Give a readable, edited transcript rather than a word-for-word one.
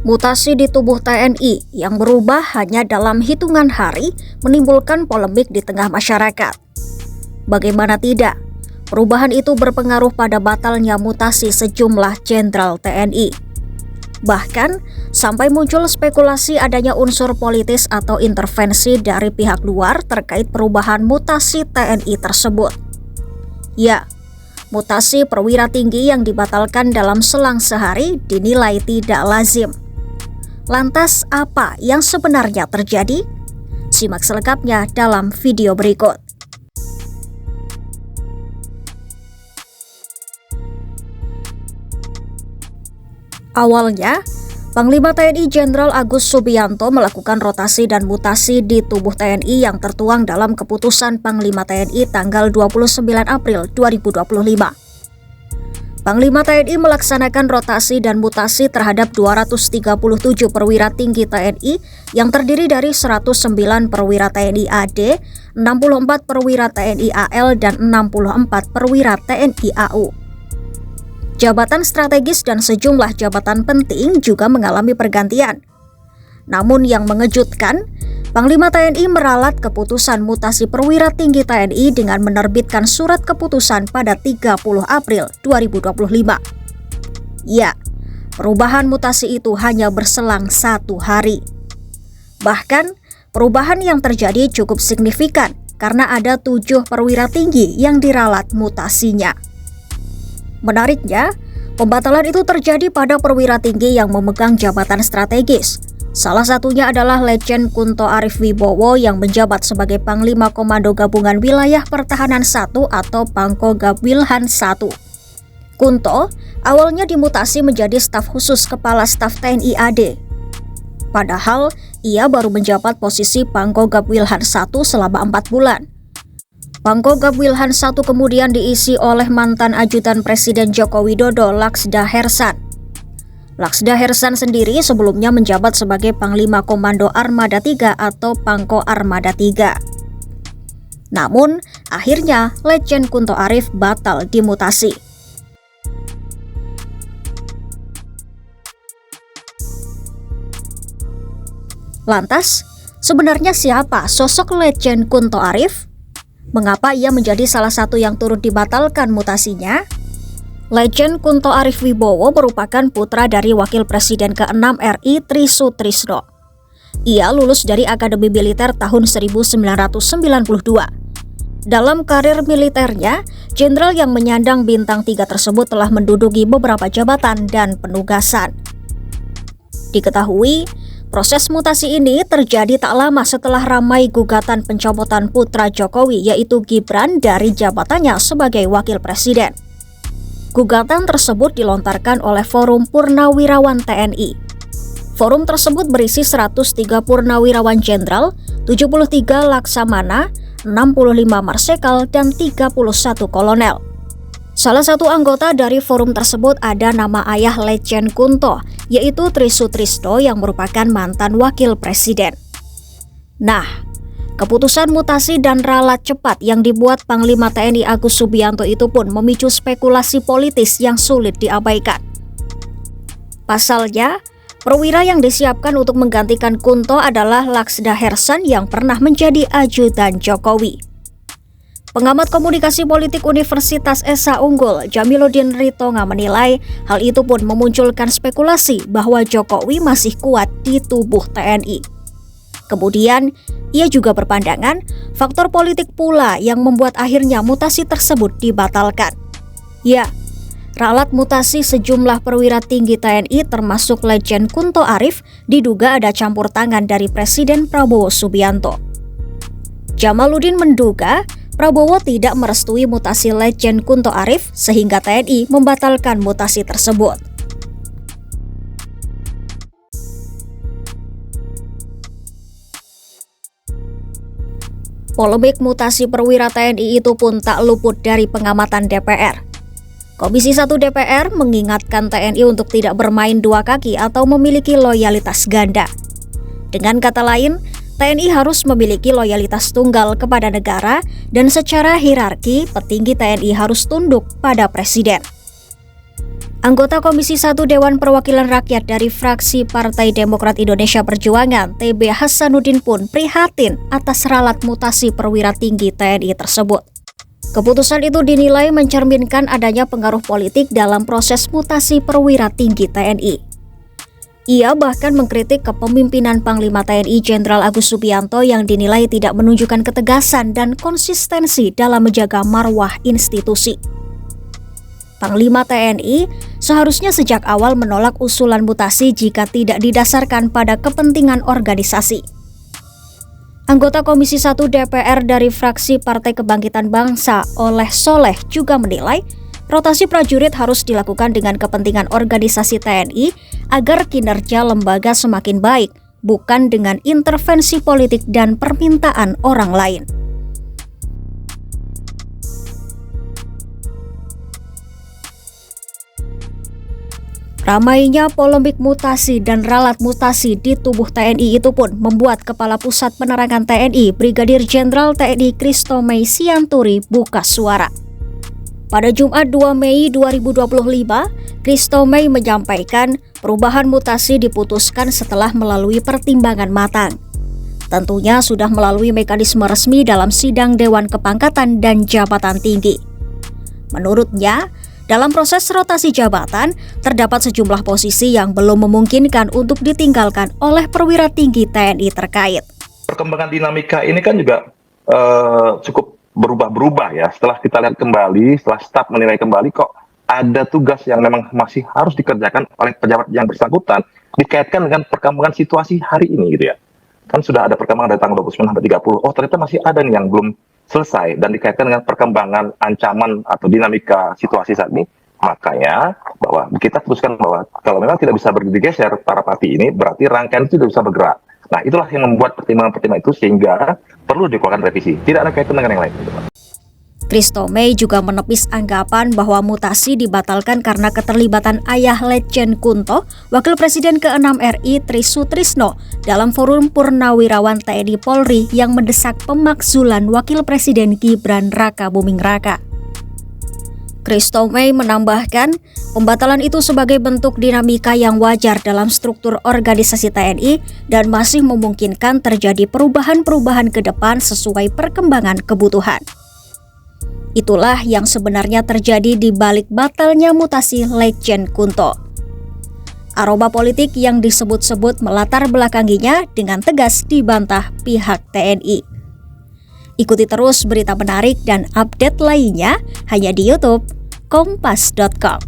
Mutasi di tubuh TNI yang berubah hanya dalam hitungan hari menimbulkan polemik di tengah masyarakat. Bagaimana tidak, perubahan itu berpengaruh pada batalnya mutasi sejumlah jenderal TNI. Bahkan, sampai muncul spekulasi adanya unsur politis atau intervensi dari pihak luar terkait perubahan mutasi TNI tersebut. Ya, mutasi perwira tinggi yang dibatalkan dalam selang sehari dinilai tidak lazim. Lantas apa yang sebenarnya terjadi? Simak selengkapnya dalam video berikut. Awalnya, Panglima TNI Jenderal Agus Subianto melakukan rotasi dan mutasi di tubuh TNI yang tertuang dalam keputusan Panglima TNI tanggal 29 April 2025. Panglima TNI melaksanakan rotasi dan mutasi terhadap 237 perwira tinggi TNI yang terdiri dari 109 perwira TNI AD, 64 perwira TNI AL, dan 64 perwira TNI AU. Jabatan strategis dan sejumlah jabatan penting juga mengalami pergantian. Namun yang mengejutkan, Panglima TNI meralat keputusan mutasi perwira tinggi TNI dengan menerbitkan surat keputusan pada 30 April 2025. Ya, perubahan mutasi itu hanya berselang 1 hari. Bahkan, perubahan yang terjadi cukup signifikan karena ada 7 perwira tinggi yang diralat mutasinya. Menariknya, pembatalan itu terjadi pada perwira tinggi yang memegang jabatan strategis. Salah satunya adalah Letjen Kunto Arif Wibowo yang menjabat sebagai Panglima Komando Gabungan Wilayah Pertahanan 1 atau Pangkogabwilhan 1. Kunto awalnya dimutasi menjadi staf khusus Kepala Staf TNI AD. Padahal, ia baru menjabat posisi Pangkogabwilhan 1 selama 4 bulan. Pangkogabwilhan 1 kemudian diisi oleh mantan ajudan Presiden Joko Widodo, Laksda Hersan. Laksda Hersan sendiri sebelumnya menjabat sebagai Panglima Komando Armada 3 atau Pangko Armada 3. Namun, akhirnya Letjen Kunto Arif batal dimutasi. Lantas, sebenarnya siapa sosok Letjen Kunto Arif? Mengapa ia menjadi salah satu yang turut dibatalkan mutasinya? Letjen Kunto Arif Wibowo merupakan putra dari Wakil Presiden ke-6 RI Tri Sutrisno. Ia lulus dari Akademi Militer tahun 1992. Dalam karir militernya, jenderal yang menyandang bintang 3 tersebut telah menduduki beberapa jabatan dan penugasan. Diketahui, proses mutasi ini terjadi tak lama setelah ramai gugatan pencopotan putra Jokowi yaitu Gibran dari jabatannya sebagai Wakil Presiden. Gugatan tersebut dilontarkan oleh Forum Purnawirawan TNI. Forum tersebut berisi 103 purnawirawan jenderal, 73 laksamana, 65 marsekal, dan 31 kolonel. Salah satu anggota dari forum tersebut ada nama ayah Letjen Kunto, yaitu Tri Sutrisno yang merupakan mantan wakil presiden. Nah, keputusan mutasi dan ralat cepat yang dibuat Panglima TNI Agus Subianto itu pun memicu spekulasi politis yang sulit diabaikan. Pasalnya, perwira yang disiapkan untuk menggantikan Kunto adalah Laksda Hersan yang pernah menjadi ajudan Jokowi. Pengamat komunikasi politik Universitas Esa Unggul, Jamiluddin Ritonga menilai hal itu pun memunculkan spekulasi bahwa Jokowi masih kuat di tubuh TNI. Kemudian, ia juga berpandangan faktor politik pula yang membuat akhirnya mutasi tersebut dibatalkan. Ya, ralat mutasi sejumlah perwira tinggi TNI termasuk Letjen Kunto Arif diduga ada campur tangan dari Presiden Prabowo Subianto. Jamaluddin menduga Prabowo tidak merestui mutasi Letjen Kunto Arif sehingga TNI membatalkan mutasi tersebut. Polemik mutasi perwira TNI itu pun tak luput dari pengamatan DPR. Komisi 1 DPR mengingatkan TNI untuk tidak bermain dua kaki atau memiliki loyalitas ganda. Dengan kata lain, TNI harus memiliki loyalitas tunggal kepada negara dan secara hierarki petinggi TNI harus tunduk pada presiden. Anggota Komisi 1 Dewan Perwakilan Rakyat dari fraksi Partai Demokrat Indonesia Perjuangan, TB Hasanuddin pun prihatin atas ralat mutasi perwira tinggi TNI tersebut. Keputusan itu dinilai mencerminkan adanya pengaruh politik dalam proses mutasi perwira tinggi TNI. Ia bahkan mengkritik kepemimpinan Panglima TNI Jenderal Agus Subianto yang dinilai tidak menunjukkan ketegasan dan konsistensi dalam menjaga marwah institusi. Panglima TNI seharusnya sejak awal menolak usulan mutasi jika tidak didasarkan pada kepentingan organisasi. Anggota Komisi 1 DPR dari fraksi Partai Kebangkitan Bangsa, Oleh Soleh, juga menilai rotasi prajurit harus dilakukan dengan kepentingan organisasi TNI agar kinerja lembaga semakin baik, bukan dengan intervensi politik dan permintaan orang lain. Ramainya polemik mutasi dan ralat mutasi di tubuh TNI itu pun membuat Kepala Pusat Penerangan TNI Brigadir Jenderal TNI Christomey Sianturi buka suara. Pada Jumat 2 Mei 2025, Christomey menyampaikan perubahan mutasi diputuskan setelah melalui pertimbangan matang. Tentunya sudah melalui mekanisme resmi dalam sidang Dewan Kepangkatan dan Jabatan Tinggi. Menurutnya, dalam proses rotasi jabatan, terdapat sejumlah posisi yang belum memungkinkan untuk ditinggalkan oleh perwira tinggi TNI terkait. Perkembangan dinamika ini kan juga cukup berubah-berubah ya. Setelah kita lihat kembali, setelah staf menilai kembali, kok ada tugas yang memang masih harus dikerjakan oleh pejabat yang bersangkutan, dikaitkan dengan perkembangan situasi hari ini gitu ya. Kan sudah ada perkembangan dari tanggal 29 sampai 30, oh ternyata masih ada nih yang belum selesai dan dikaitkan dengan perkembangan ancaman atau dinamika situasi saat ini. Makanya bahwa kita putuskan bahwa kalau memang tidak bisa bergeser para parti ini, berarti rangkaian itu tidak bisa bergerak. Nah, itulah yang membuat pertimbangan-pertimbangan itu sehingga perlu dilakukan revisi. Tidak ada kaitan dengan yang lain. Christomey juga menepis anggapan bahwa mutasi dibatalkan karena keterlibatan ayah Letjen Kunto, Wakil Presiden ke-6 RI Tri Sutrisno, dalam forum Purnawirawan TNI Polri yang mendesak pemakzulan Wakil Presiden Gibran Raka Buming Raka. Christomey menambahkan, pembatalan itu sebagai bentuk dinamika yang wajar dalam struktur organisasi TNI dan masih memungkinkan terjadi perubahan-perubahan ke depan sesuai perkembangan kebutuhan. Itulah yang sebenarnya terjadi di balik batalnya mutasi Letjen Kunto. Aroma politik yang disebut-sebut melatar belakanginya dengan tegas dibantah pihak TNI. Ikuti terus berita menarik dan update lainnya hanya di YouTube Kompas.com.